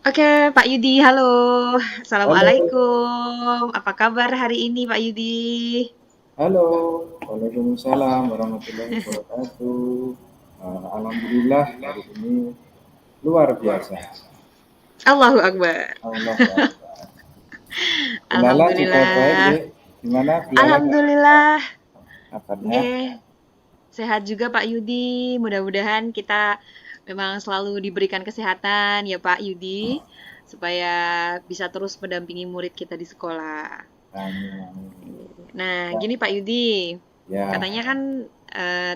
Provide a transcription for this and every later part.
Oke, Pak Yudi, halo. Halo, Assalamualaikum. Apa kabar hari ini, Pak Yudi? halo. Waalaikumsalam warahmatullahi wabarakatuh. Alhamdulillah hari ini luar biasa. Allahu Akbar. Allah Akbar. Bulala juga baik Alhamdulillah. ya. Gimana Bulala Alhamdulillah. kabarnya? Nggih, sehat juga Pak Yudi. Mudah-mudahan kita memang selalu diberikan kesehatan ya Pak Yudi, supaya bisa terus mendampingi murid kita di sekolah. Amin, amin. Nah, Ya, gini Pak Yudi, ya, katanya kan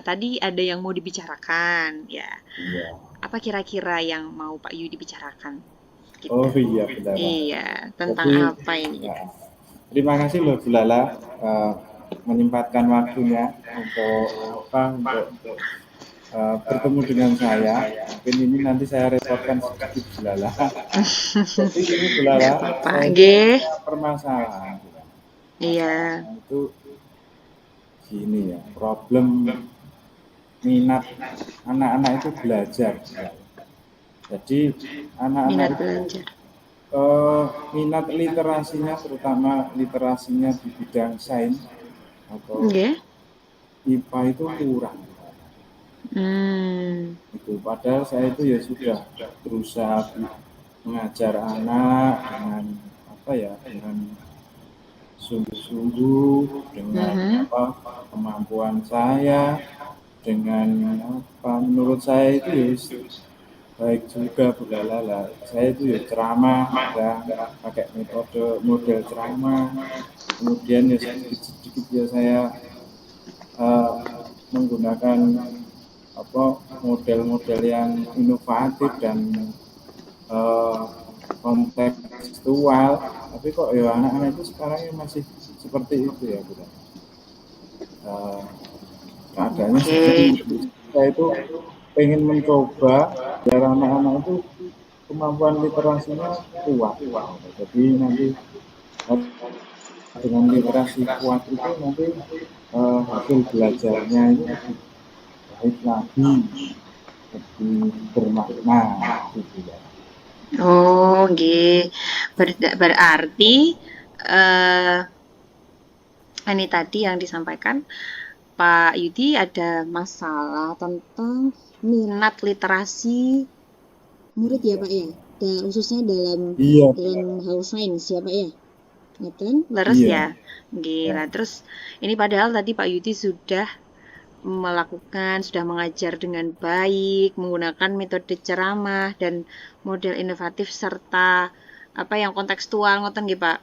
tadi ada yang mau dibicarakan, ya. iya. Apa kira-kira yang mau Pak Yudi bicarakan? Oh Gitu. iya Bulala. Iya, tentang Jadi apa ini? ya, terima kasih loh Bulala eh, menyempatkan waktunya untuk untuk bertemu dengan saya. Mungkin ini nanti saya repotkan sedikit Bulala. Jadi ini Nggak Bulala, apa-apa. saya itu Nggih. punya permasalahan. Iya, Masalahnya itu gini ya, problem minat anak-anak itu belajar. Jadi anak-anak minat itu belajar. eh, minat literasinya, terutama literasinya di bidang sains atau Nggih. IPA itu kurang. Hmm, Itu padahal saya itu ya sudah berusaha mengajar anak dengan apa ya, dengan sungguh-sungguh, dengan mhm. apa kemampuan saya, dengan apa menurut saya itu ya baik juga budaya. Saya itu ya ceramah, kadang pakai metode model ceramah, kemudian ya sedikit-sedikit ya saya eh, menggunakan apa model-model yang inovatif dan eh, kontekstual, tapi kok ya anak-anak itu sekarang ya masih seperti itu ya Bunda. Eh, keadaannya seperti Oke. itu. Saya itu pengen mencoba biar anak-anak itu kemampuan literasinya kuat. Jadi nanti dengan literasi kuat itu nanti hasil belajarnya itu lebih baik lagi, lebih bermakna gitu ya. Oh, nggih. Berarti eh ini tadi yang disampaikan Pak Yudi ada masalah tentang minat literasi murid ya Pak ya, khususnya dalam Iya, hal sains ya Pak ya, ngeten leres iya, ya. Gila, ya. terus ini padahal tadi Pak Yudi sudah sudah mengajar dengan baik, menggunakan metode ceramah dan model inovatif serta apa yang kontekstual ngoten nggih Pak.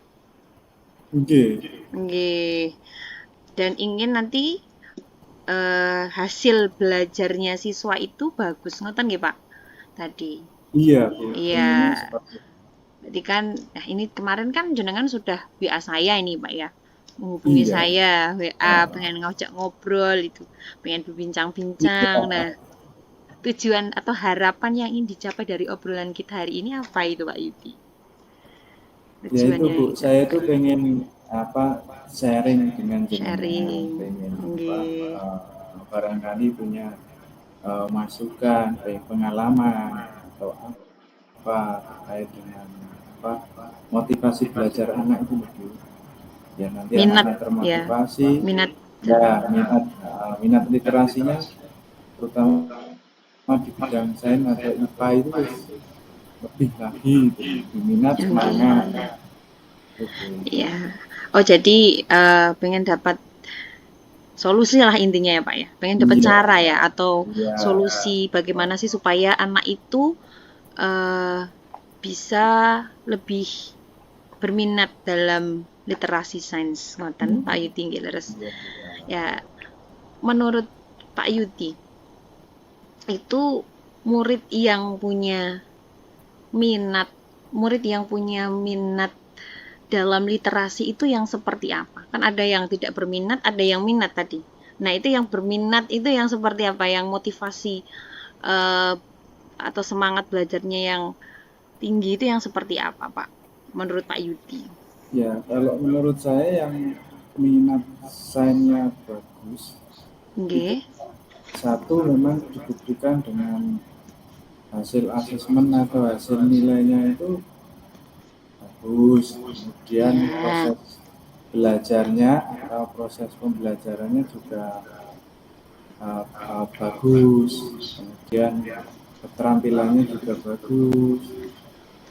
Oke, Nggih. Dan ingin nanti hasil belajarnya siswa itu bagus ngoten nggih Pak tadi. iya, Bu. Iya, Pengennya seperti itu. berarti kan nah ini kemarin kan jenengan sudah WA saya ini Pak ya. Menghubungi Iya, saya WA uh, pengen ngajak ngobrol itu, pengen berbincang-bincang. Nah, iya. tujuan atau harapan yang ingin dicapai dari obrolan kita hari ini apa itu Pak Yudi? Ya itu Tujuannya Bu, itu saya itu pengen apa sharing dengan jenengan, sharing. pengen apa Nggih. barangkali punya masukan, baik pengalaman atau apa terkait dengan apa motivasi belajar anak itu lebih ya nanti Minat anaknya ya. termotivasi Minat ya minat literasinya terutama di bidang sains atau IPA itu lebih lagi itu lebih minat semangat nggih. gitu. Iya. Oh, jadi pengen dapat solusi lah intinya ya Pak ya. Pengen dapat Iya, cara ya atau iya, solusi bagaimana sih supaya anak itu eh, bisa lebih berminat dalam literasi sains ngoten Pak Yudi nggih leres. iya, Ya, menurut Pak Yudi itu murid yang punya minat murid yang punya minat dalam literasi itu yang seperti apa? Kan ada yang tidak berminat, ada yang minat tadi. Nah, itu yang berminat itu yang seperti apa? Yang motivasi eh, atau semangat belajarnya yang tinggi itu yang seperti apa, Pak? Menurut Pak Yudi. ya kalau menurut saya yang minat sainsnya bagus itu Nggih. satu memang dibuktikan dengan hasil asesmen atau hasil nilainya itu bagus, kemudian Ya. proses belajarnya atau proses pembelajarannya juga bagus, kemudian keterampilannya juga bagus,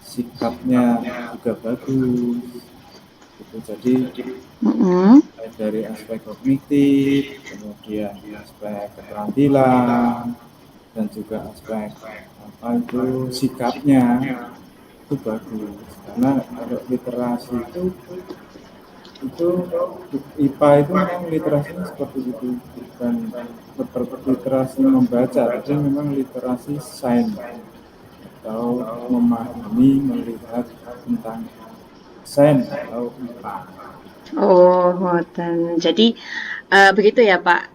sikapnya juga bagus, gitu. Jadi dari aspek kognitif, kemudian aspek keterampilan, dan juga aspek sikapnya itu bagus. Karena kalau literasi itu IPA itu memang literasinya seperti itu, bukan literasi membaca, tapi memang literasi sains atau memahami, melihat tentang sains atau IPA. Oh, ngoten. Jadi begitu ya Pak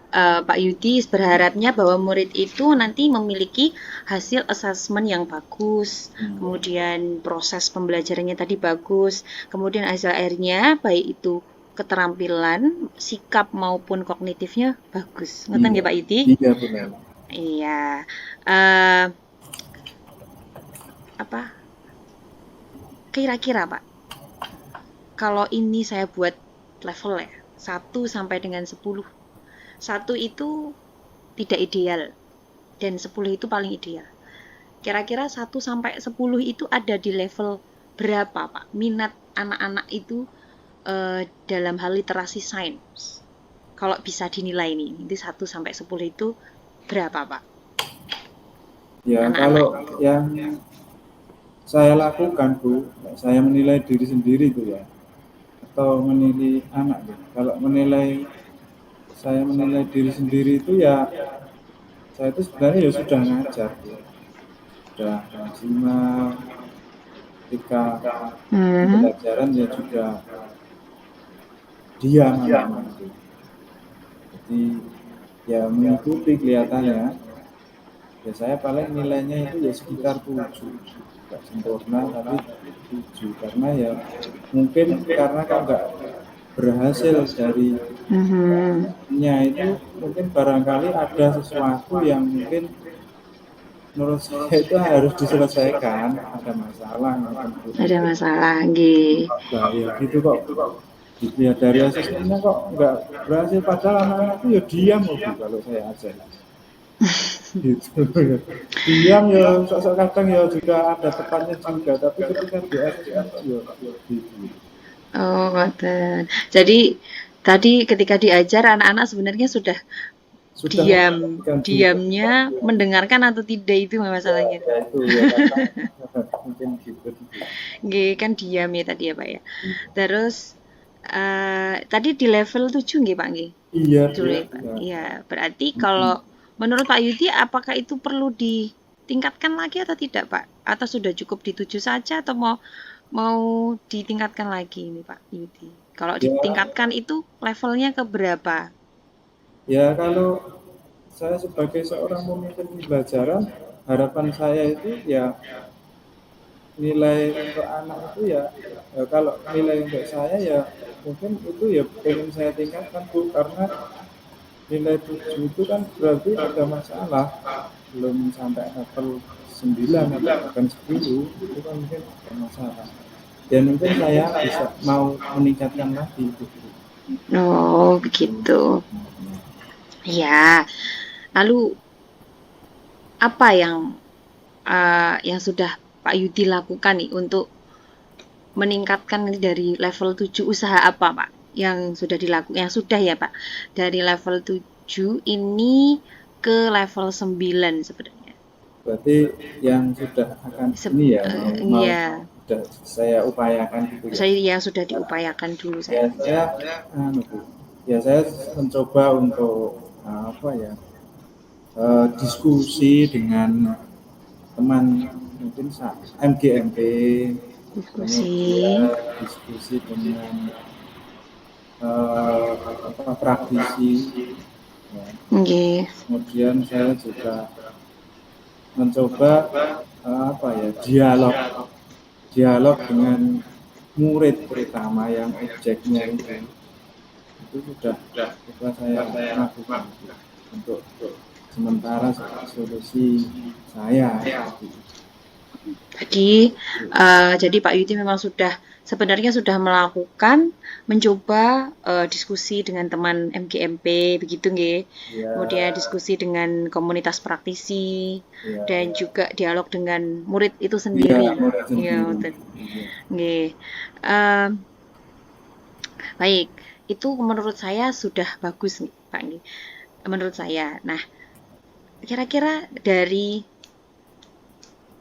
Yudi, berharapnya bahwa murid itu nanti memiliki hasil asesmen yang bagus, kemudian proses pembelajarannya tadi bagus, kemudian hasil akhirnya baik itu keterampilan, sikap maupun kognitifnya bagus. Ngoten Iya, ya Pak Yudi? iya benar. Iya. Eh, apa? Kira-kira Pak, kalau ini saya buat level ya, 1 sampai dengan 10. 1 itu tidak ideal dan 10 itu paling ideal. Kira-kira 1 sampai 10 itu ada di level berapa, Pak? Minat anak-anak itu dalam hal literasi sains. Kalau bisa dinilai nih, itu 1 sampai 10 itu berapa, Pak? Ya, Anak-anak. kalau yang saya lakukan, Bu, saya menilai diri sendiri itu ya, atau menilai anak. Kalau saya menilai diri sendiri itu ya, saya itu sebenarnya ya sudah ngajar, Bu. Sudah maksimal, ketika pelajaran ya juga diam anaknya itu. Jadi ya mengikuti kelihatannya, ya saya paling nilainya itu ya sekitar 7. Nggak sempurna tapi 7, karena ya mungkin karena kan nggak berhasil dari itu, mungkin barangkali ada sesuatu yang mungkin menurut saya itu harus diselesaikan, ada masalah mungkin. Ada masalah, nggih. Bahaya gitu kok. Dilihat dari asesmennya kok nggak berhasil, padahal anak-anak itu ya diam loh kalau saya ajar. Gitu. Diam ya, sok-sok kadang ya juga ada tepatnya juga, tapi ketika di asesmen ya gitu. Oh, ngoten. Jadi tadi ketika diajar anak-anak sebenarnya sudah diam, diamnya mendengarkan atau tidak itu masalahnya. Ya itu ya mungkin gitu. Nggih, kan diam ya tadi ya Pak ya. Terus tadi di level 7 nggih Pak nggih? Iya, Betul ya Pak. Iya, berarti kalau menurut Pak Yudi apakah itu perlu ditingkatkan lagi atau tidak Pak? Atau sudah cukup di 7 saja atau mau ditingkatkan lagi ini Pak Yudi? Kalau ditingkatkan itu levelnya ke berapa? Ya kalau saya sebagai seorang pemimpin pembelajaran, harapan saya itu ya nilai untuk anak itu ya kalau nilai untuk saya ya mungkin itu ya pengen saya tingkatkan, Bu, karena nilai 7 itu kan berarti ada masalah, belum sampai level 9 atau bahkan 10, itu kan mungkin ada masalah. Dan mungkin saya bisa mau meningkatkan lagi itu. Oh, begitu. Ya. Lalu apa yang sudah Pak Yudi lakukan nih untuk meningkatkan dari level 7, usaha apa Pak yang sudah dilakukan, yang sudah ya Pak, dari level 7 ini ke level 9 sebenarnya. Berarti yang sudah akan ini ya mau sudah saya upayakan gitu ya. Saya yang sudah diupayakan dulu saya. Ya saya mencoba untuk diskusi dengan teman mungkin MGMP, diskusi dengan praktisi, ya. Kemudian saya juga mencoba dialog dengan murid, terutama yang objeknya itu sudah saya lakukan untuk sementara solusi saya seperti itu. Jadi Pak Yudi memang sebenarnya sudah mencoba diskusi dengan teman MGMP begitu nggih. Ya, Kemudian diskusi dengan komunitas praktisi ya, dan ya, juga dialog dengan murid itu iya, sendiri. mulai Ya, sendiri. betul. Iya. Nggih. Eee, Baik, itu menurut saya sudah bagus nih, Pak nggih. Menurut saya. Nah, kira-kira dari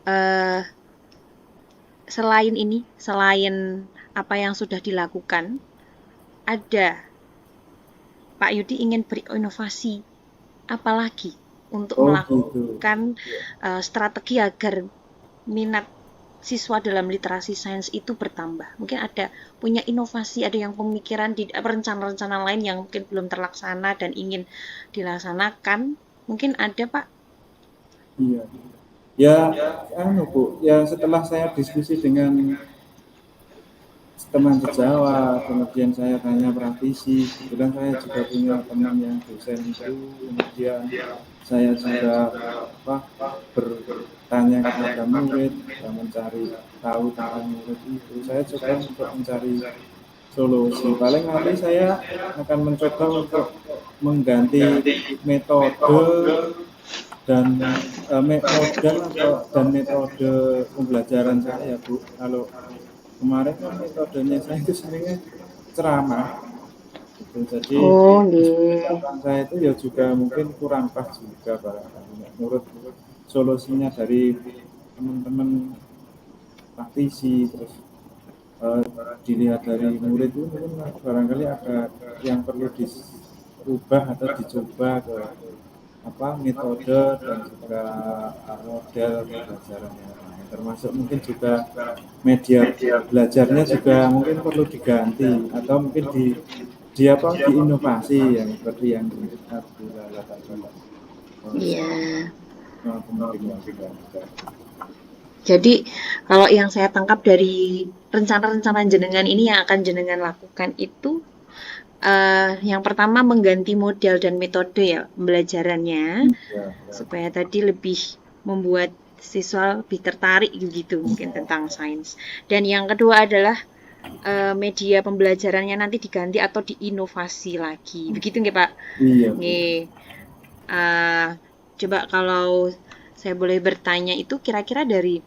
eee, selain apa yang sudah dilakukan, ada Pak Yudi ingin berinovasi apalagi untuk Oh gitu. melakukan strategi agar minat siswa dalam literasi sains itu bertambah. Mungkin ada punya inovasi, ada yang pemikiran di rencana-rencana lain yang mungkin belum terlaksana dan ingin dilaksanakan. Mungkin ada, Pak? Iya. Ya, anu Bu, ya setelah saya diskusi dengan teman sejawat, kemudian saya tanya praktisi, kemudian saya juga punya teman yang dosen itu, kemudian saya juga apa bertanya kepada murid, mencari tahu tentang murid itu. Saya coba untuk mencari solusi. Paling nanti saya akan mencoba untuk mengganti metode dan model atau dan metode pembelajaran saya, Bu. Kalau kemarin kan metodenya saya itu sebenarnya ceramah gitu. Jadi Oh, nggih. pendekatan saya itu ya juga mungkin kurang pas juga barangkali. Menurut solusinya dari teman-teman praktisi terus eh, dilihat dari murid itu mungkin barangkali ada yang perlu dirubah atau dicoba ke apa metode dan juga model pembelajaran yang lain, termasuk mungkin juga media belajarnya juga mungkin perlu diganti atau mungkin di apa diinovasi yang seperti yang Abdullah katakan Iya. kemungkinan juga. Jadi, kalau yang saya tangkap dari rencana-rencana jenengan ini yang akan jenengan lakukan itu, yang pertama mengganti model dan metode ya pembelajarannya, Ya, supaya tadi lebih membuat siswa lebih tertarik gitu mungkin tentang sains. Dan yang kedua adalah media pembelajarannya nanti diganti atau diinovasi lagi. Begitu nggih, Pak? iya Bu. Nggih. Eh, Coba kalau saya boleh bertanya itu kira-kira dari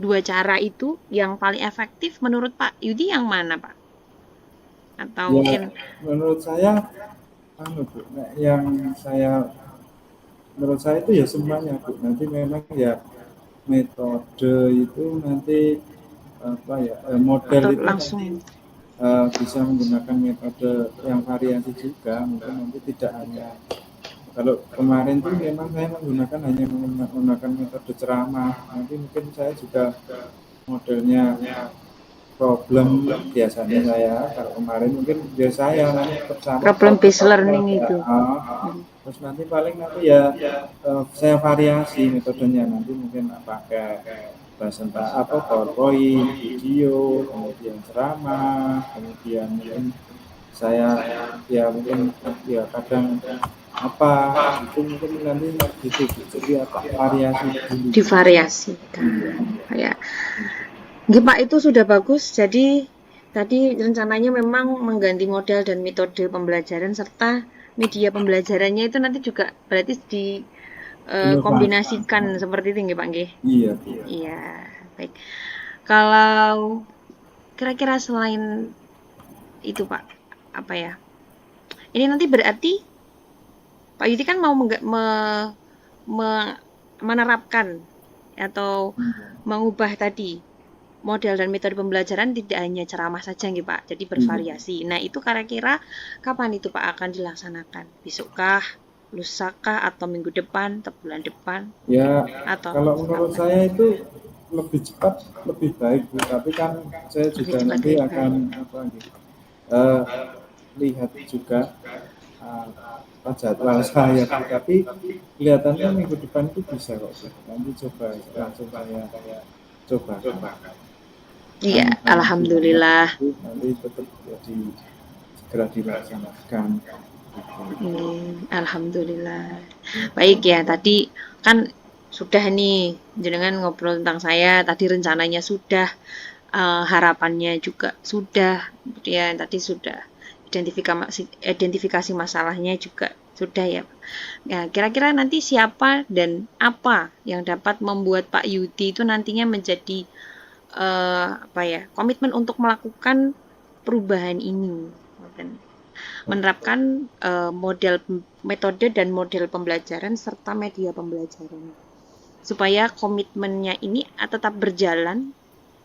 dua cara itu yang paling efektif menurut Pak Yudi yang mana, Pak? Atau Ya, mungkin menurut saya anu Bu, nah, yang saya menurut saya itu ya semuanya Bu. Nanti memang ya metode itu nanti apa ya model atau itu nanti langsung bisa menggunakan metode yang variasi juga, mungkin nanti tidak hanya kalau kemarin tuh memang saya menggunakan hanya menggunakan metode ceramah, nanti mungkin saya juga modelnya problem biasanya saya kalau kemarin mungkin biasa saya nanti bersama problem based learning ada itu. terus nanti paling nanti ya saya variasi metodenya nanti mungkin pakai presentasi apa PowerPoint, video, kemudian ceramah, kemudian mungkin saya ya mungkin ya kadang apa itu mungkin nanti gitu jadi apa variasi dulu. Divariasikan. Iya. Ya. Nggih, Pak, itu sudah bagus. Jadi tadi rencananya memang mengganti model dan metode pembelajaran serta media pembelajarannya itu nanti juga berarti Inovasi. dikombinasikan seperti itu nggih, Pak nggih? Iya Bu. Iya, baik. Kalau kira-kira selain itu, Pak, apa ya? Ini nanti berarti Pak Yudi kan mau menerapkan atau mengubah tadi model dan metode pembelajaran tidak hanya ceramah saja nih Pak, jadi Iya. bervariasi. Nah itu kira-kira kapan itu Pak akan dilaksanakan? Besukkah, lusakah, atau minggu depan, atau bulan depan, Ya, atau kalau menurut kapan? saya itu lebih cepat lebih baik Bu. Tapi kan saya Lebih juga cepat nanti lebih akan baik. apa gitu, eh, lihat juga apa jadwal saya Bu. Tapi kelihatannya minggu depan itu bisa kok Bu. Nanti coba langsung saya coba. Iya, Alhamdulillah alhamdulillah. itu nanti tetap jadi segera dilaksanakan. Gitu. Alhamdulillah. Baik ya, tadi kan sudah nih jenengan ngobrol tentang saya tadi, rencananya sudah, harapannya juga sudah, kemudian tadi sudah identifikasi masalahnya juga sudah ya. Ya, kira-kira nanti siapa dan apa yang dapat membuat Pak Yudi itu nantinya menjadi apa ya, komitmen untuk melakukan perubahan ini, menerapkan model metode dan model pembelajaran serta media pembelajaran supaya komitmennya ini tetap berjalan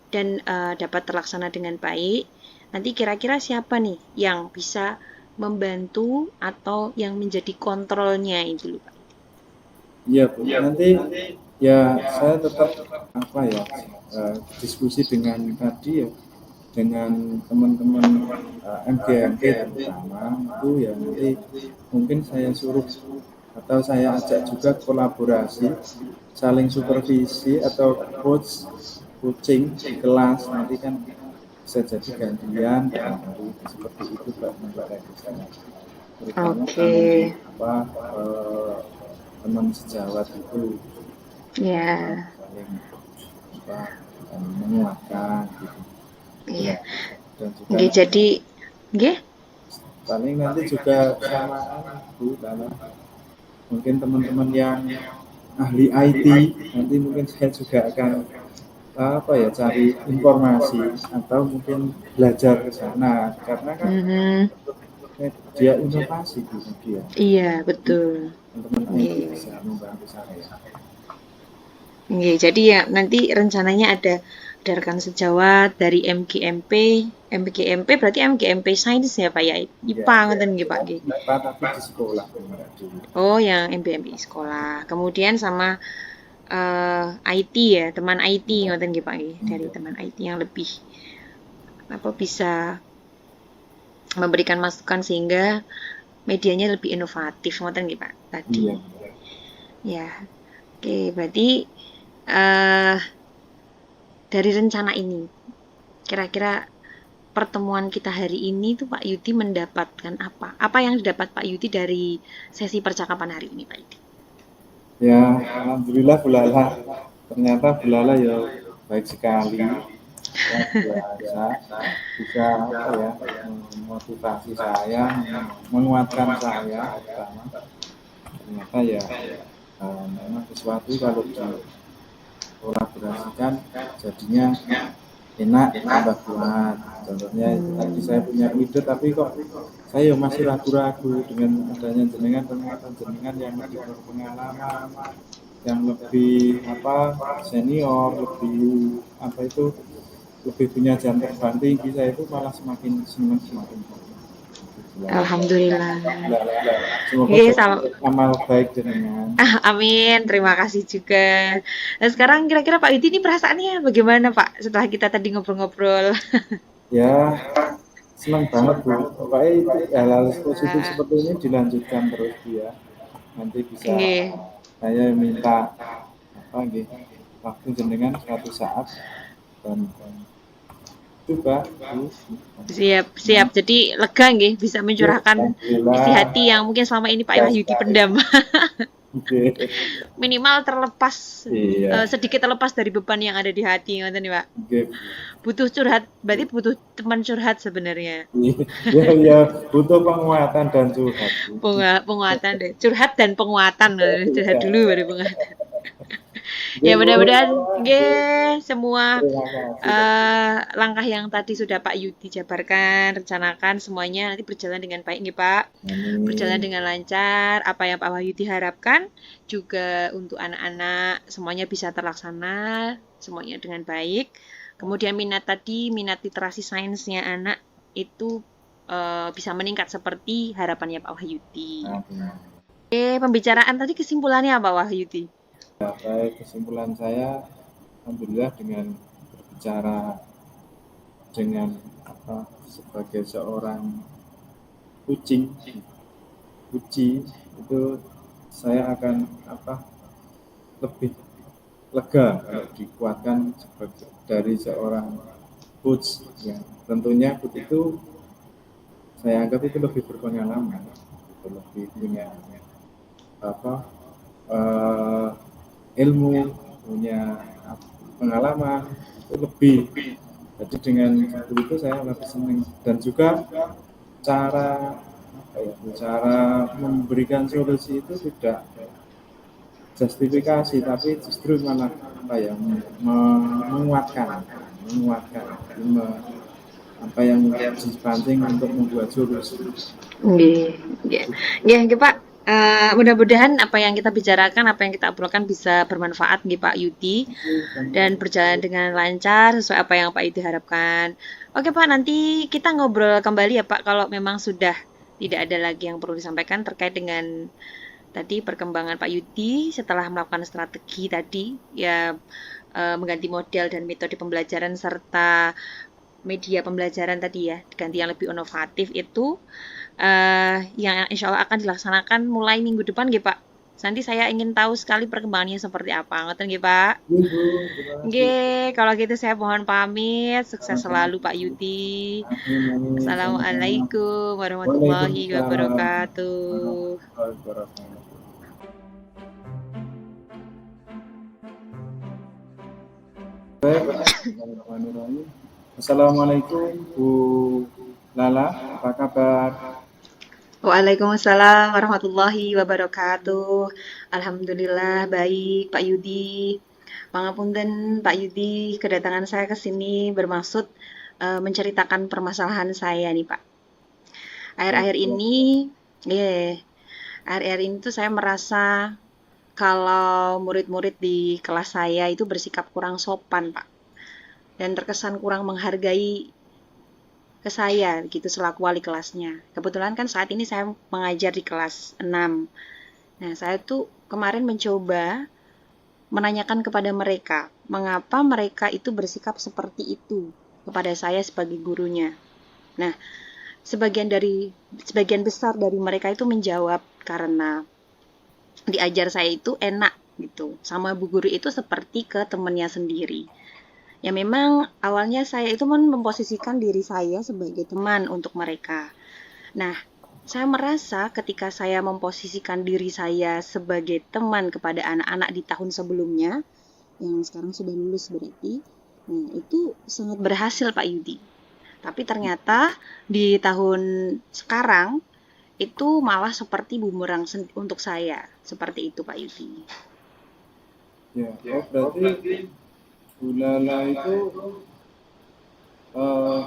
dan dapat terlaksana dengan baik. Nanti kira-kira siapa nih yang bisa membantu atau yang menjadi kontrolnya itu, Pak? Iya, Bu. Nanti ya saya tetap apa ya diskusi dengan tadi ya dengan teman-teman MGMP terutama itu ya nanti mungkin saya suruh atau saya ajak juga kolaborasi saling supervisi atau coaching di kelas nanti kan bisa jadi gantian hari seperti itu Pak Mbak Raisa. Terutama Oke, dengan apa teman sejawat itu ya, saling apa menguatkan gitu. iya. Dan juga Oke, jadi, oke, paling nanti juga samaan Bu karena mungkin teman-teman yang ahli IT nanti mungkin saya juga akan apa ya cari informasi atau mungkin belajar ke sana karena kan mhm, media inovasi Bu media iya betul. teman-teman IT Oke. bisa membantu saya. Oke, jadi ya nanti rencananya ada rekan sejawat dari MGMP, MGMP berarti MGMP Sains ya Pak ya, Ya, IPA ngoten nggih Pak nggih. IPA tapi di sekolah Mbak dulu. Oh, yang MBMI sekolah. Kemudian sama IT ya, teman IT ngoten nggih Pak nggih, dari Iya, teman IT yang lebih apa bisa memberikan masukan sehingga medianya lebih inovatif ngoten nggih Pak tadi. iya. Ya, oke berarti eh dari rencana ini kira-kira pertemuan kita hari ini tuh Pak Yudi mendapatkan apa? Apa yang didapat Pak Yudi dari sesi percakapan hari ini Pak Yudi? Ya, alhamdulillah Bulala. Ternyata Bulala ya baik sekali. Ya, biasa bisa apa ya memotivasi saya, menguatkan saya pertama. Ternyata ya memang sesuatu kalau dikolaborasikan jadinya enak tambah kuat. Contohnya tadi saya punya ide tapi kok saya masih ragu-ragu dengan adanya jenengan penguatan jenengan yang lebih berpengalaman yang lebih apa senior lebih apa itu lebih punya jam terbang tinggi saya itu malah semakin senang semakin Alhamdulillah. semoga Oke, jadi amal baik jenengan amin. Terima kasih juga. Nah, sekarang kira-kira Pak Yudi ini perasaannya bagaimana Pak setelah kita tadi ngobrol-ngobrol? ya senang banget Bu pokoknya itu hal-hal positif seperti ini dilanjutkan terus Bu ya nanti bisa Oke. saya minta apa gitu waktu jenengan suatu saat dan coba Bu Siap, siap. Jadi lega nggih bisa mencurahkan isi alhamdulillah hati yang mungkin selama ini Pak ya Wahyudi sekali pendam. oke Minimal terlepas iya sedikit terlepas dari beban yang ada di hati, ngoten nih Pak. oke Butuh curhat, berarti butuh teman curhat sebenarnya. ya ya butuh penguatan dan curhat Bu. Penguatan deh, curhat dan penguatan. Curhat Ya, dulu baru penguatan. oke Ya Bu mudah-mudahan semua terima kasih langkah yang tadi sudah Pak Yudi jabarkan, rencanakan semuanya nanti berjalan dengan baik nih Pak. Berjalan amin dengan lancar, apa yang Pak Wahyudi harapkan juga untuk anak-anak semuanya bisa terlaksana, semuanya dengan baik. Kemudian minat literasi sainsnya anak itu bisa meningkat seperti harapannya Pak Wahyudi. amin Oke, pembicaraan tadi kesimpulannya apa Pak Wahyudi? baik kesimpulan saya alhamdulillah dengan berbicara dengan apa sebagai seorang kucing uji itu saya akan apa lebih lega kalau dikuatkan sebagai dari seorang coach yang tentunya coach itu saya anggap itu lebih berpengalaman lebih punya apa eh, ilmu, punya pengalaman itu lebih. Jadi dengan seperti itu saya lebih senang, dan juga cara apa ya, cara memberikan solusi itu tidak justifikasi, tapi justru malah apa ya, menguatkan, menguatkan, apa yang dipancing untuk membuat solusi. Nggih, nggih. Nggih, nggih, Pak. Mudah-mudahan apa yang kita bicarakan, apa yang kita obrolkan bisa bermanfaat nggih Pak Yudi dan berjalan dengan lancar sesuai apa yang Pak Yudi harapkan. Oke Pak, nanti kita ngobrol kembali ya Pak kalau memang sudah tidak ada lagi yang perlu disampaikan terkait dengan tadi perkembangan Pak Yudi setelah melakukan strategi tadi ya, mengganti model dan metode pembelajaran serta media pembelajaran tadi ya, diganti yang lebih inovatif itu yang insya Allah akan dilaksanakan mulai minggu depan nggih Pak. Nanti saya ingin tahu sekali perkembangannya seperti apa. Ngoten nggih Pak. Ibu, terima kasih. Nggih, kalau gitu saya mohon pamit. Sukses Sama-sama. selalu Pak Yudi. Amin, amin, sama-sama. Assalamualaikum warahmatullahi Waalaikumsalam wabarakatuh. warahmatullahi wabarakatuh. Baik, Bismillahirrahmanirrahim. Assalamualaikum Bu Lala, apa kabar? Waalaikumsalam warahmatullahi wabarakatuh. Alhamdulillah baik Pak Yudi. Pangapunten Pak Yudi, kedatangan saya ke sini bermaksud menceritakan permasalahan saya nih Pak. Ya, Akhir-akhir ya. ini, yeah, akhir-akhir ini tuh saya merasa kalau murid-murid di kelas saya itu bersikap kurang sopan Pak. Dan terkesan kurang menghargai ke saya gitu selaku wali kelasnya. Kebetulan kan saat ini saya mengajar di kelas 6. Nah, saya tuh kemarin mencoba menanyakan kepada mereka, mengapa mereka itu bersikap seperti itu kepada saya sebagai gurunya. Nah, sebagian besar dari mereka itu menjawab karena diajar saya itu enak gitu. Sama bu guru itu seperti ke temannya sendiri. Ya memang awalnya saya itu memposisikan diri saya sebagai teman untuk mereka. Nah, saya merasa ketika saya memposisikan diri saya sebagai teman kepada anak-anak di tahun sebelumnya, yang sekarang sudah lulus berarti, nah itu sangat berhasil Pak Yudi. Tapi ternyata di tahun sekarang itu malah seperti bumerang untuk saya. Seperti itu Pak Yudi. Ya, oh berarti Bu Lala itu eh,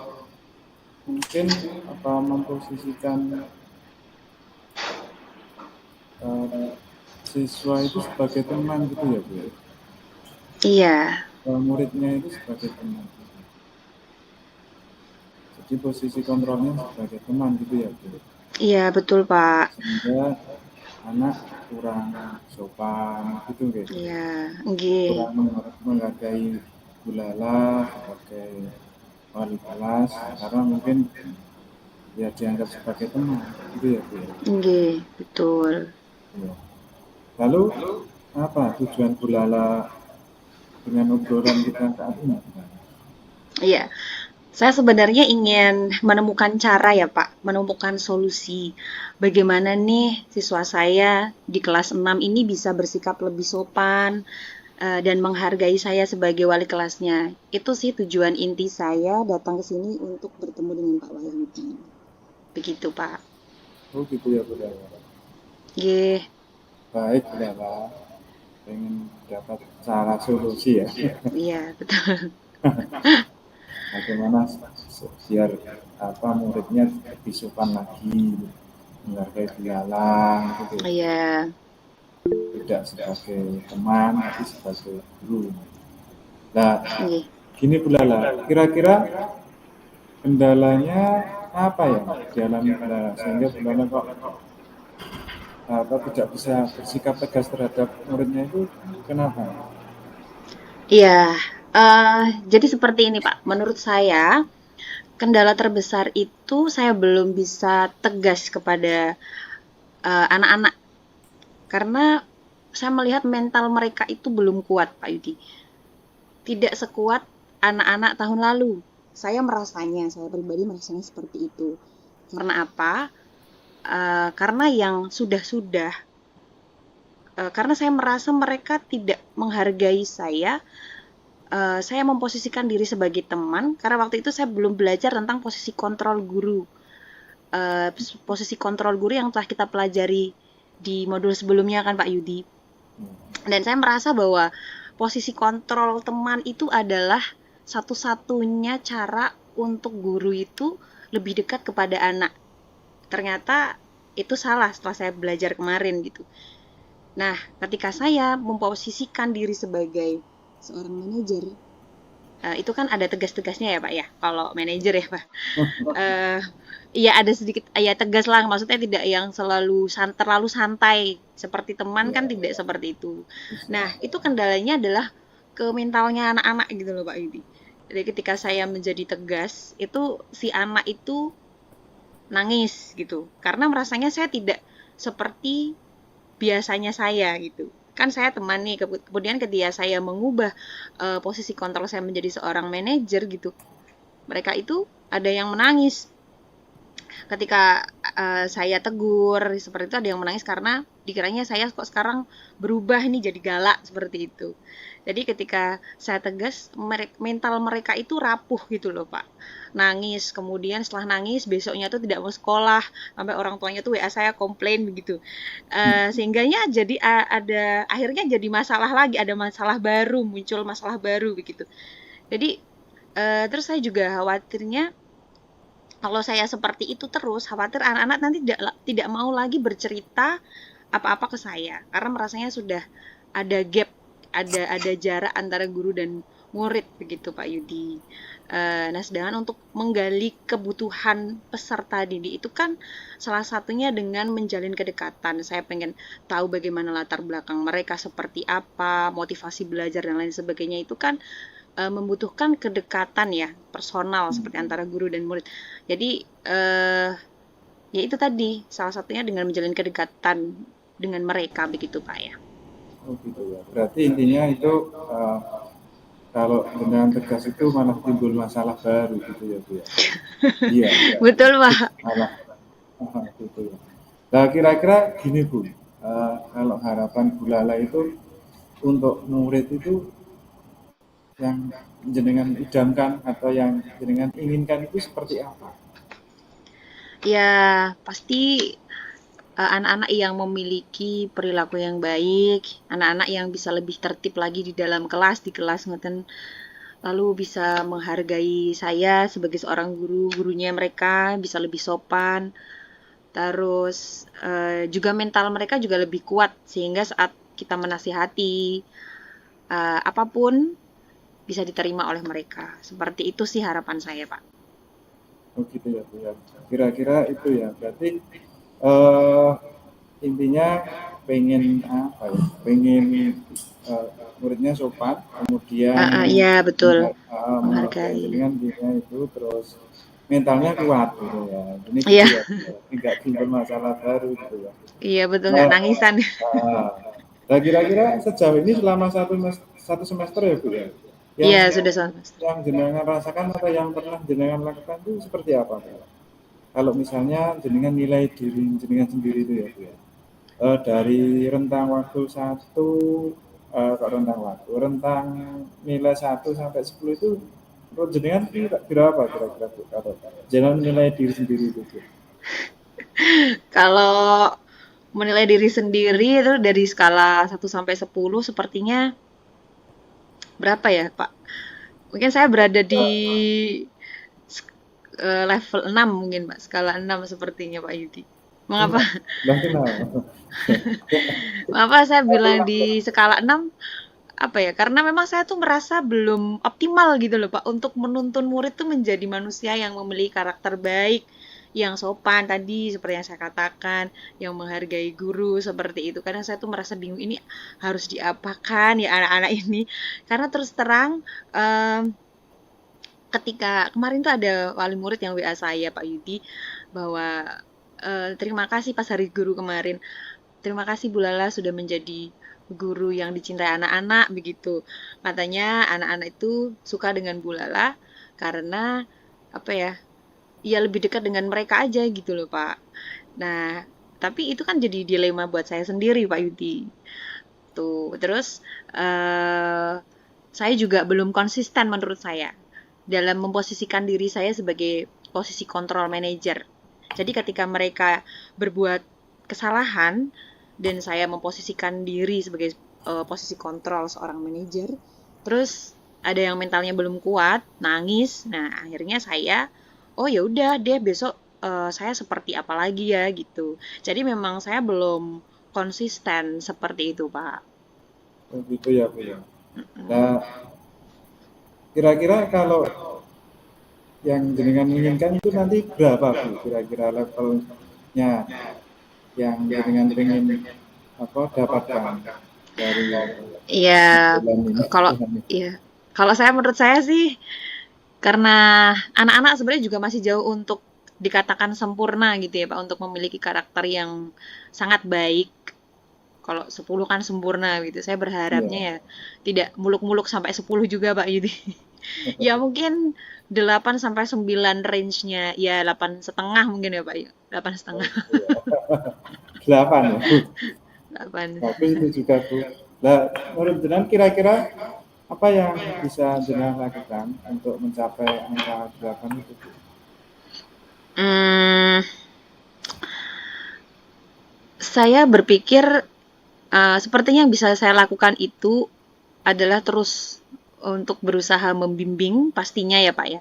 mungkin apa memposisikan eh, siswa itu sebagai teman gitu ya Bu, ya? Iya, Muridnya itu sebagai teman. Jadi posisi kontrolnya sebagai teman gitu ya Bu. iya betul Pak. Sehingga anak kurang sopan gitu guys. Iya, nggih. Kurang menghargai Bu Lala sebagai wali kelas, karena mungkin ya dianggap sebagai teman gitu ya Bu, ya. Nggih, betul. Ya. Lalu apa tujuan Bu Lala dengan obrolan kita saat ini? Iya, saya sebenarnya ingin menemukan cara ya Pak, menemukan solusi. Bagaimana nih siswa saya di kelas 6 ini bisa bersikap lebih sopan dan menghargai saya sebagai wali kelasnya. Itu sih tujuan inti saya datang ke sini untuk bertemu dengan Pak Wahyudi. Begitu Pak. Oh gitu ya Bu Lala. Nggih, Baik Bu Lala, pengen dapat cara solusi ya. iya betul. Bagaimana biar apa muridnya lebih sopan lagi, menghargai Bu Lala gitu. Iya, Tidak sebagai teman tapi sebagai guru. Nah, nggih. gini Bu Lala, kira-kira kendalanya apa ya dialami Bu Lala sehingga Bu Lala kok apa tidak bisa bersikap tegas terhadap muridnya itu, kenapa? Iya, jadi seperti ini Pak, menurut saya kendala terbesar itu saya belum bisa tegas kepada anak-anak karena saya melihat mental mereka itu belum kuat Pak Yudi. Tidak sekuat anak-anak tahun lalu. Saya pribadi merasanya seperti itu. Karena apa? Karena yang sudah-sudah, karena saya merasa mereka tidak menghargai saya memposisikan diri sebagai teman, karena waktu itu saya belum belajar tentang posisi kontrol guru. Posisi kontrol guru yang telah kita pelajari di modul sebelumnya kan Pak Yudi. Dan saya merasa bahwa posisi kontrol teman itu adalah satu-satunya cara untuk guru itu lebih dekat kepada anak. Ternyata itu salah setelah saya belajar kemarin gitu. Nah, ketika saya memposisikan diri sebagai seorang manajer, itu kan ada tegas-tegasnya ya Pak ya, kalau manajer ya Pak. Ya ada sedikit ya tegas lah, maksudnya tidak yang terlalu santai seperti teman kan, tidak seperti itu. Nah, itu kendalanya adalah ke mentalnya anak-anak gitu loh Pak Yudi. Jadi ketika saya menjadi tegas, itu si anak itu nangis gitu, karena merasanya saya tidak seperti biasanya saya gitu. Kan saya teman nih, kemudian ketika saya mengubah posisi kontrol saya menjadi seorang manajer gitu, mereka itu ada yang menangis ketika saya tegur seperti itu, ada yang menangis karena dikiranya saya kok sekarang berubah nih jadi galak seperti itu. Jadi ketika saya tegas, mental mereka itu rapuh gitu loh Pak. Nangis, kemudian setelah nangis besoknya tuh tidak mau sekolah, sampai orang tuanya tuh WA saya komplain begitu. Sehingganya jadi ada akhirnya jadi masalah lagi, ada masalah baru, muncul masalah baru begitu. Jadi terus saya juga khawatirnya kalau saya seperti itu terus, khawatir anak-anak nanti tidak mau lagi bercerita apa-apa ke saya, karena merasanya sudah ada gap, ada jarak antara guru dan murid begitu Pak Yudi. Nah, sedangkan untuk menggali kebutuhan peserta didik itu kan salah satunya dengan menjalin kedekatan. Saya pengen tahu bagaimana latar belakang mereka, seperti apa, motivasi belajar dan lain sebagainya, itu kan membutuhkan kedekatan ya, personal seperti antara guru dan murid. Jadi ya itu tadi salah satunya dengan menjalin kedekatan dengan mereka begitu Pak ya. Oh gitu ya. Berarti intinya itu kalau dengan tegas itu malah timbul masalah baru gitu ya Bu ya. Iya. Betul Pak. Malah gitu ya. Nah kira-kira gini Bu, kalau harapan Bu Lala itu untuk murid itu yang jenengan idamkan atau yang jenengan inginkan itu seperti apa? Ya pasti anak-anak yang memiliki perilaku yang baik, anak-anak yang bisa lebih tertib lagi di dalam kelas, di kelas ngeten, lalu bisa menghargai saya sebagai seorang guru, gurunya mereka bisa lebih sopan, terus juga mental mereka juga lebih kuat, sehingga saat kita menasihati apapun bisa diterima oleh mereka. Seperti itu sih harapan saya Pak. Oh gitu ya Bu ya. Kira-kira itu ya. Berarti intinya pengen apa ya? Pengen muridnya sopan, kemudian Ya betul, menghargai menghargai. dengan dirinya itu, terus mentalnya kuat gitu ya. Ini gitu Iya, ya. Tidak timbul masalah baru gitu ya. iya betul, nggak Nah, nangisan. nah kira-kira sejauh ini selama satu semester ya Bu ya, yang Iya sudah sama. yang jenengan rasakan atau yang pernah jenengan lakukan itu seperti apa Bu? Kalau misalnya jenengan nilai diri jenengan sendiri itu ya Bu ya, dari rentang waktu satu rentang nilai 1 sampai 10 itu menurut jenengan berapa kira-kira Bu? Kalau jenengan nilai diri sendiri itu Bu? Kalau menilai diri sendiri itu dari skala 1 sampai 10 sepertinya berapa ya Pak? Mungkin saya berada di level 6 mungkin Pak, skala 6 sepertinya Pak Yudi. Mengapa? Lah kenapa? Mengapa saya bilang di skala 6? Apa ya, karena memang saya tuh merasa belum optimal gitu loh Pak, untuk menuntun murid tuh menjadi manusia yang memiliki karakter baik, yang sopan tadi seperti yang saya katakan, yang menghargai guru seperti itu. Kadang saya tuh merasa bingung, ini harus diapakan ya anak-anak ini, karena terus terang ketika kemarin tuh ada wali murid yang WA saya Pak Yudi, bahwa terima kasih pas hari guru kemarin, terima kasih Bu Lala sudah menjadi guru yang dicintai anak-anak begitu. Katanya anak-anak itu suka dengan Bu Lala karena apa ya? Ya lebih dekat dengan mereka aja gitu loh, Pak. Nah, tapi itu kan jadi dilema buat saya sendiri, Pak Yudi. gitu. Terus saya juga belum konsisten menurut saya dalam memposisikan diri saya sebagai posisi control manager. Jadi ketika mereka berbuat kesalahan dan saya memposisikan diri sebagai posisi kontrol seorang manajer, terus ada yang mentalnya belum kuat, nangis. Nah, akhirnya saya, oh ya udah deh besok saya seperti apa lagi ya gitu. Jadi memang saya belum konsisten seperti itu, Pak. Oh, gitu ya Bu ya. Nah, kira-kira kalau yang jenengan inginkan itu nanti berapa Bu? Kira-kira levelnya yang jenengan pengen apa dapatkan dari Iya, bulan ini? kalau iya, kalau saya menurut saya sih karena anak-anak sebenarnya juga masih jauh untuk dikatakan sempurna gitu ya Pak, untuk memiliki karakter yang sangat baik. Kalau 10 kan sempurna gitu. Saya berharapnya Iya. ya tidak muluk-muluk sampai 10 juga Pak gitu. Ya mungkin 8 sampai 9 range-nya. Ya 8 setengah mungkin ya Pak ya. 8 Oh, setengah. gitu ya. 8 ya Bu. 8. Bagus itu juga Bu. Nah, menurut jenengan kira-kira apa yang bisa jenengan lakukan untuk mencapai angka 8 itu Bu? Hmm, saya berpikir sepertinya yang bisa saya lakukan itu adalah terus untuk berusaha membimbing pastinya ya Pak ya.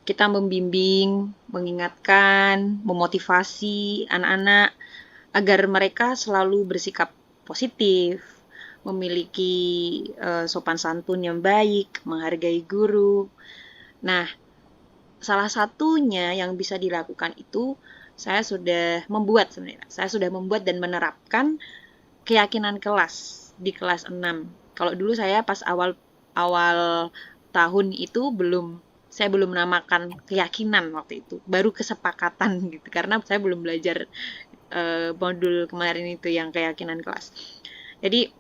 Kita membimbing, mengingatkan, memotivasi anak-anak agar mereka selalu bersikap positif, memiliki sopan santun yang baik, menghargai guru. Nah, salah satunya yang bisa dilakukan itu saya sudah membuat sebenarnya. Saya sudah membuat dan menerapkan keyakinan kelas di kelas 6. Kalau dulu saya pas awal awal tahun itu saya belum menamakan keyakinan waktu itu, baru kesepakatan gitu karena saya belum belajar modul kemarin itu yang keyakinan kelas. Jadi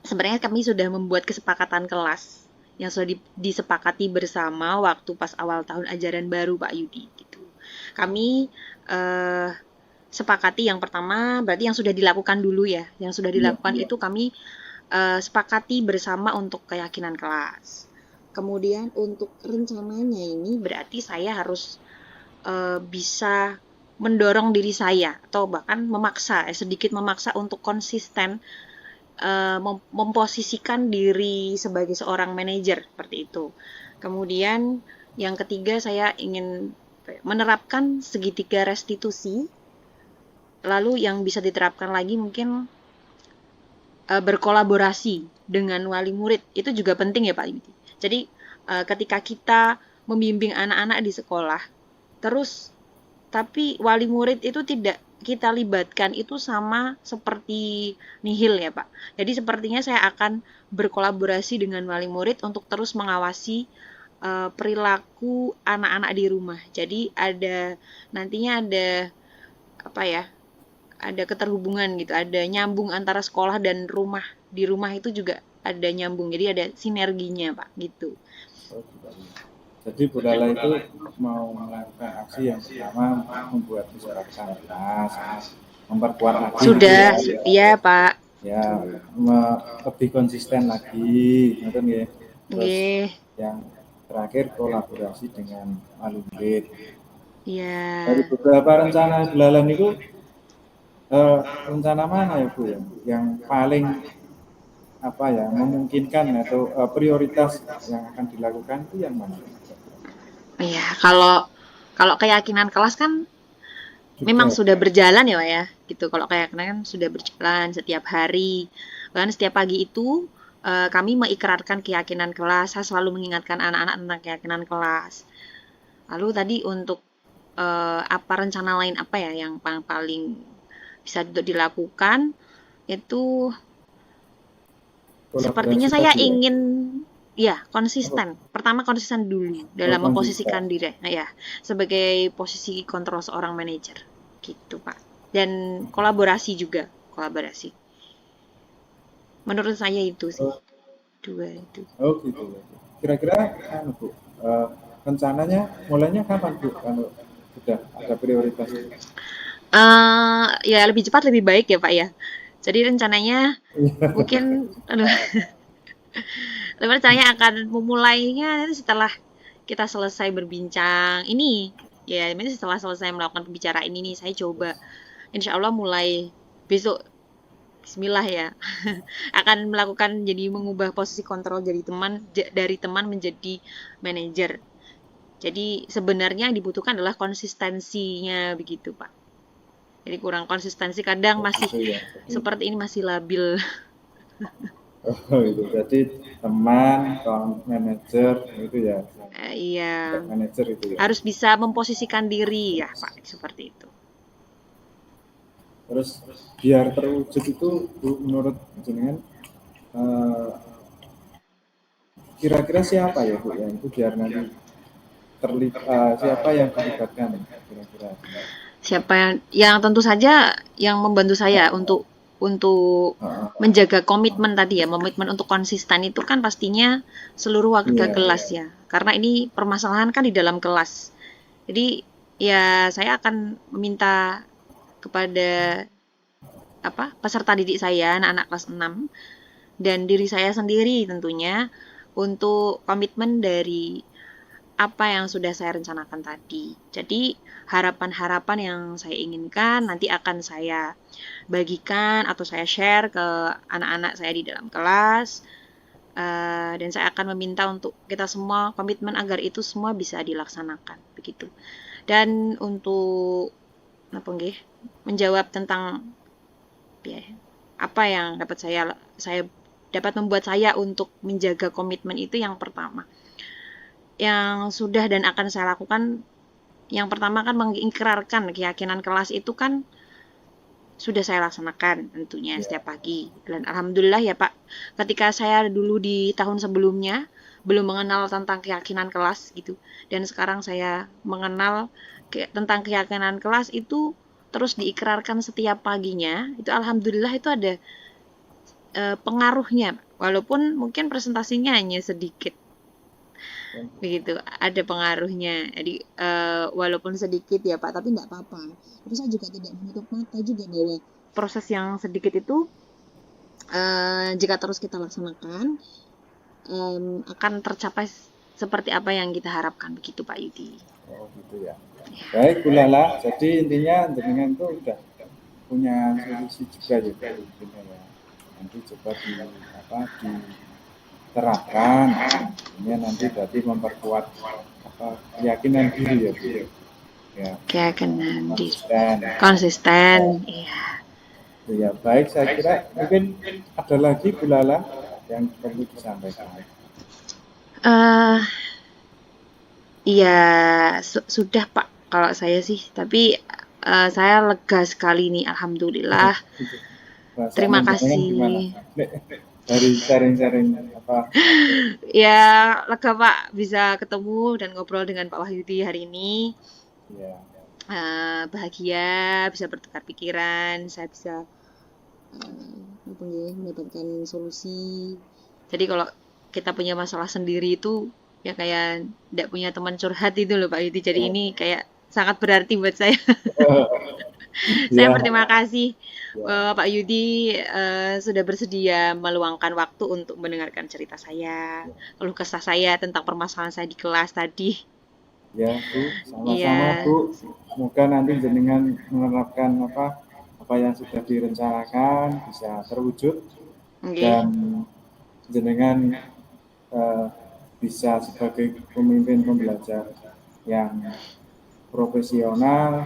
sebenarnya kami sudah membuat kesepakatan kelas yang sudah disepakati bersama waktu pas awal tahun ajaran baru Pak Yudi gitu. Kami eh, sepakati yang pertama berarti yang sudah dilakukan dulu ya. Yang sudah Iya. dilakukan itu kami sepakati bersama untuk keyakinan kelas. Kemudian untuk rencananya ini berarti saya harus bisa mendorong diri saya atau bahkan memaksa, sedikit memaksa untuk konsisten memposisikan diri sebagai seorang manajer seperti itu. Kemudian yang ketiga saya ingin menerapkan segitiga restitusi. Lalu yang bisa diterapkan lagi mungkin berkolaborasi dengan wali murid itu juga penting ya Pak Yudi. Jadi ketika kita membimbing anak-anak di sekolah, terus tapi wali murid itu tidak kita libatkan itu sama seperti nihil ya Pak. Jadi sepertinya saya akan berkolaborasi dengan wali murid untuk terus mengawasi perilaku anak-anak di rumah. Jadi nantinya ada apa ya? Ada keterhubungan gitu, ada nyambung antara sekolah dan rumah. Di rumah itu juga ada nyambung, jadi ada sinerginya Pak gitu. Oh, gitu. Jadi Bu Lala itu mau melakukan aksi yang pertama membuat kesepakatan kelas, memperkuat lagi gitu Sudah, ya. iya Pak. Ya, lebih konsisten lagi, gitu ya. Terus Nggih, yang terakhir kolaborasi dengan wali murid. Dari iya. beberapa rencana bulanan itu rencana mana ya Bu ya yang paling apa ya memungkinkan atau prioritas yang akan dilakukan itu yang mana? Iya, kalau kalau keyakinan kelas kan memang Juga sudah berjalan ya Pak ya, gitu. Kalau keyakinan kan sudah berjalan setiap hari. Bahkan setiap pagi itu kami mengikrarkan keyakinan kelas. Saya selalu mengingatkan anak-anak tentang keyakinan kelas. Lalu tadi untuk apa rencana lain apa ya yang paling bisa dilakukan itu sepertinya kolaborasi saya tadi ya. ingin ya Oh, konsisten. Pertama konsisten dulu dalam konsisten. memposisikan diri nah, ya sebagai posisi kontrol seorang manajer gitu Pak. Dan kolaborasi juga, kolaborasi. Menurut saya itu sih Oh, dua itu. oh gitu ya. Kira-kira anu Bu, rencananya mulainya kapan Bu kalau sudah ada prioritas itu? Ya lebih cepat lebih baik ya Pak ya. Jadi rencananya mungkin, aduh, tapi rencananya akan memulainya nanti setelah kita selesai berbincang ini. Ya, ini setelah selesai melakukan pembicaraan ini, saya coba, insya Allah mulai besok, Bismillah ya, akan melakukan jadi mengubah posisi kontrol dari teman menjadi manajer. Jadi sebenarnya yang dibutuhkan adalah konsistensinya begitu, Pak. Jadi kurang konsistensi, kadang masih gitu ya. Jadi, seperti ini, masih labil. oh itu jadi teman, manajer itu ya, Iya, manajer itu ya. harus bisa memposisikan diri ya, Pak, seperti itu. Terus biar terwujud itu Bu, menurut jenengan eh, kira-kira siapa ya Bu ya itu biar nanti siapa yang dilibatkan kira-kira? Siapa yang tentu saja yang membantu saya untuk Heeh. menjaga komitmen tadi ya, komitmen untuk konsisten itu kan pastinya seluruh warga Iya, kelas ya. Karena ini permasalahan kan di dalam kelas. Jadi ya saya akan meminta kepada peserta didik saya, anak-anak kelas 6 dan diri saya sendiri tentunya untuk komitmen dari apa yang sudah saya rencanakan tadi. Jadi harapan-harapan yang saya inginkan nanti akan saya bagikan atau saya share ke anak-anak saya di dalam kelas. Dan saya akan meminta untuk kita semua komitmen agar itu semua bisa dilaksanakan begitu. Dan untuk menjawab tentang ya, apa yang dapat saya dapat membuat saya untuk menjaga komitmen itu, yang pertama yang sudah dan akan saya lakukan, yang pertama kan mengikrarkan keyakinan kelas itu kan sudah saya laksanakan tentunya iya. setiap pagi. Dan alhamdulillah ya Pak, ketika saya dulu di tahun sebelumnya belum mengenal tentang keyakinan kelas gitu, dan sekarang saya mengenal tentang keyakinan kelas itu terus diikrarkan setiap paginya, itu alhamdulillah itu ada pengaruhnya, walaupun mungkin presentasinya hanya sedikit begitu, ada pengaruhnya. Jadi walaupun sedikit ya Pak, tapi nggak apa-apa. Tapi saya juga tidak menutup mata juga bahwa proses yang sedikit itu jika terus kita laksanakan akan tercapai seperti apa yang kita harapkan begitu Pak Yudi. Oh gitu ya. Baik Bu Lala, jadi intinya jenengan tuh udah punya solusi juga ya Bu, intinya ya. Nanti coba diterapkan. Ini nanti berarti memperkuat keyakinan diri ya Bu. Ya, Keyakinan diri, konsisten. konsisten, iya. Ya, baik saya kira mungkin ada lagi Bu Lala yang perlu disampaikan. eh Iya, sudah Pak, kalau saya sih. Tapi saya lega sekali nih, alhamdulillah. Perasaannya Terima jenengan gimana? kasih. Dari sharing-sharing apa? Ya, lega Pak bisa ketemu dan ngobrol dengan Pak Wahyudi hari ini. Ya, Bahagia bisa bertukar pikiran, saya bisa mendapatkan solusi. Jadi kalau kita punya masalah sendiri itu ya kayak tidak punya teman curhat itu loh Pak Yudi. Jadi ini kayak sangat berarti buat saya. Saya ya, berterima kasih ya, Pak Yudi sudah bersedia meluangkan waktu untuk mendengarkan cerita saya, keluh kesah saya tentang permasalahan saya di kelas tadi. ya Bu, sama-sama Iya, Bu. Semoga nanti jenengan menerapkan apa yang sudah direncanakan bisa terwujud oke. dan jenengan eh, bisa sebagai pemimpin pembelajar yang profesional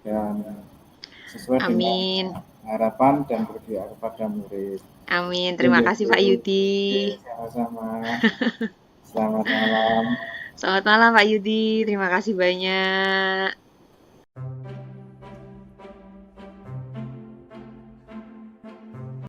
dan sesuai dengan Amin. harapan dan berpihak kepada murid. Amin. Oke, Terima ya, kasih Bu. Pak Yudi. Oke, sama-sama. Selamat malam. Selamat malam Pak Yudi. Terima kasih banyak.